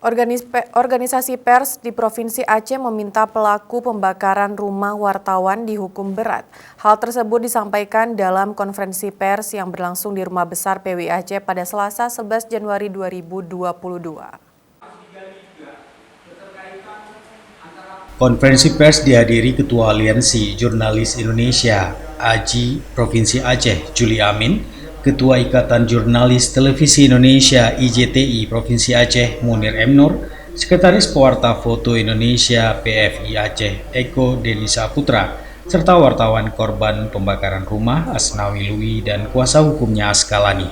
Organisasi pers di Provinsi Aceh meminta pelaku pembakaran rumah wartawan dihukum berat. Hal tersebut disampaikan dalam konferensi pers yang berlangsung di Rumah Besar PWI Aceh pada Selasa 11 Januari 2022. Konferensi pers dihadiri Ketua Aliansi Jurnalis Indonesia (AJI) Provinsi Aceh, Juli Amin, Ketua Ikatan Jurnalis Televisi Indonesia (IJTI) Provinsi Aceh, Munir M. Nur, Sekretaris Pewarta Foto Indonesia PFI Aceh, Eko Denisa Putra, serta wartawan korban pembakaran rumah Asnawi Lui dan kuasa hukumnya Askalani.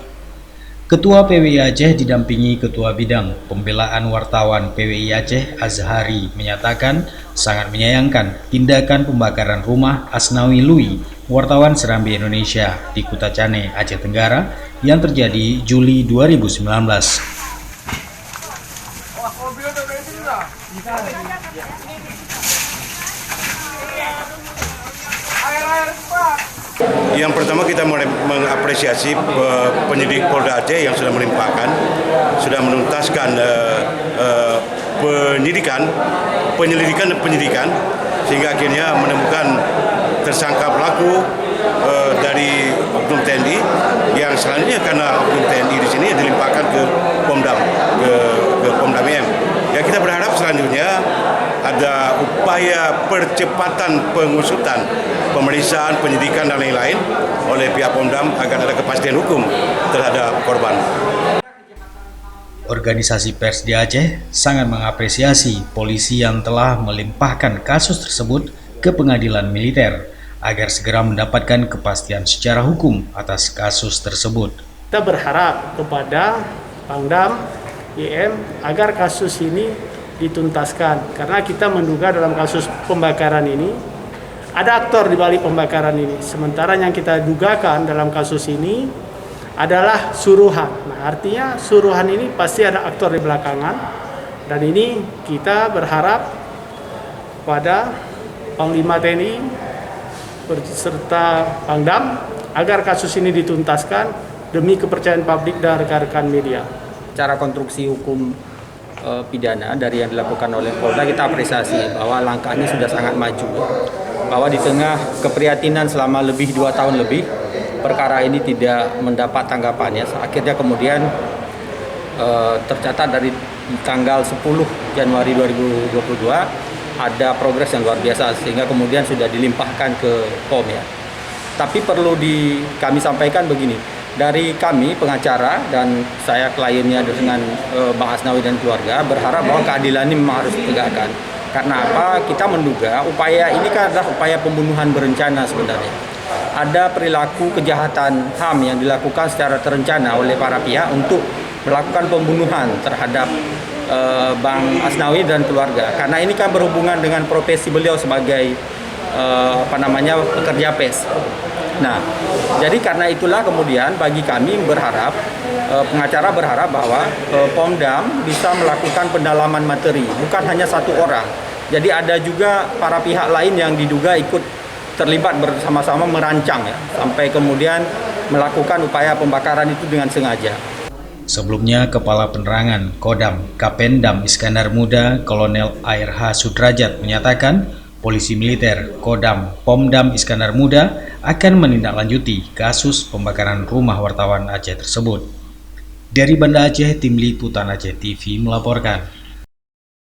Ketua PWI Aceh didampingi Ketua Bidang Pembelaan Wartawan PWI Aceh Azhari menyatakan sangat menyayangkan tindakan pembakaran rumah Asnawi Lui, wartawan Serambi Indonesia di Kutacane, Aceh Tenggara yang terjadi Juli 2019. Yang pertama kita mengapresiasi penyidik Polda Aceh yang sudah melimpahkan, sudah menuntaskan penyelidikan dan penyidikan sehingga akhirnya menemukan tersangka pelaku dari Oknum TNI yang selanjutnya karena Oknum TNI di sini dilimpahkan ke Pomdam, ke Pomdam IM. Ya, kita berharap selanjutnya ada upaya percepatan pengusutan, pemeriksaan, penyidikan dan lain-lain oleh pihak Pomdam agar ada kepastian hukum terhadap korban. Organisasi pers di Aceh sangat mengapresiasi polisi yang telah melimpahkan kasus tersebut ke pengadilan militer agar segera mendapatkan kepastian secara hukum atas kasus tersebut. Kita berharap kepada Pangdam IM agar kasus ini dituntaskan, karena kita menduga dalam kasus pembakaran ini ada aktor di balik pembakaran ini. Sementara yang kita dugakan dalam kasus ini adalah suruhan. Nah, artinya suruhan ini pasti ada aktor di belakangan, dan ini kita berharap pada Panglima TNI beserta Pangdam agar kasus ini dituntaskan demi kepercayaan publik dan rekan-rekan media. Cara konstruksi hukum pidana dari yang dilakukan oleh Polda kita apresiasi bahwa langkahnya sudah sangat maju, bahwa di tengah keprihatinan selama lebih 2 tahun lebih perkara ini tidak mendapat tanggapannya, akhirnya kemudian tercatat dari tanggal 10 Januari 2022 ada progres yang luar biasa sehingga kemudian sudah dilimpahkan ke POM ya. Tapi perlu kami sampaikan begini, dari kami pengacara dan saya kliennya dengan Bang Asnawi dan keluarga berharap bahwa keadilan ini memang harus ditegakkan. Karena apa? Kita menduga upaya ini kan adalah upaya pembunuhan berencana sebenarnya. Ada perilaku kejahatan HAM yang dilakukan secara terencana oleh para pihak untuk melakukan pembunuhan terhadap Bang Asnawi dan keluarga. Karena ini kan berhubungan dengan profesi beliau sebagai pekerja pers. Nah, jadi karena itulah kemudian bagi kami berharap, pengacara berharap bahwa Pomdam bisa melakukan pendalaman materi, bukan hanya satu orang. Jadi ada juga para pihak lain yang diduga ikut terlibat bersama-sama merancang ya, sampai kemudian melakukan upaya pembakaran itu dengan sengaja. Sebelumnya, Kepala Penerangan Kodam Kapendam Iskandar Muda Kolonel ARH Sudrajat menyatakan polisi militer Kodam Pomdam Iskandar Muda akan menindaklanjuti kasus pembakaran rumah wartawan Aceh tersebut. Dari Banda Aceh, Tim Liputan Aceh TV melaporkan.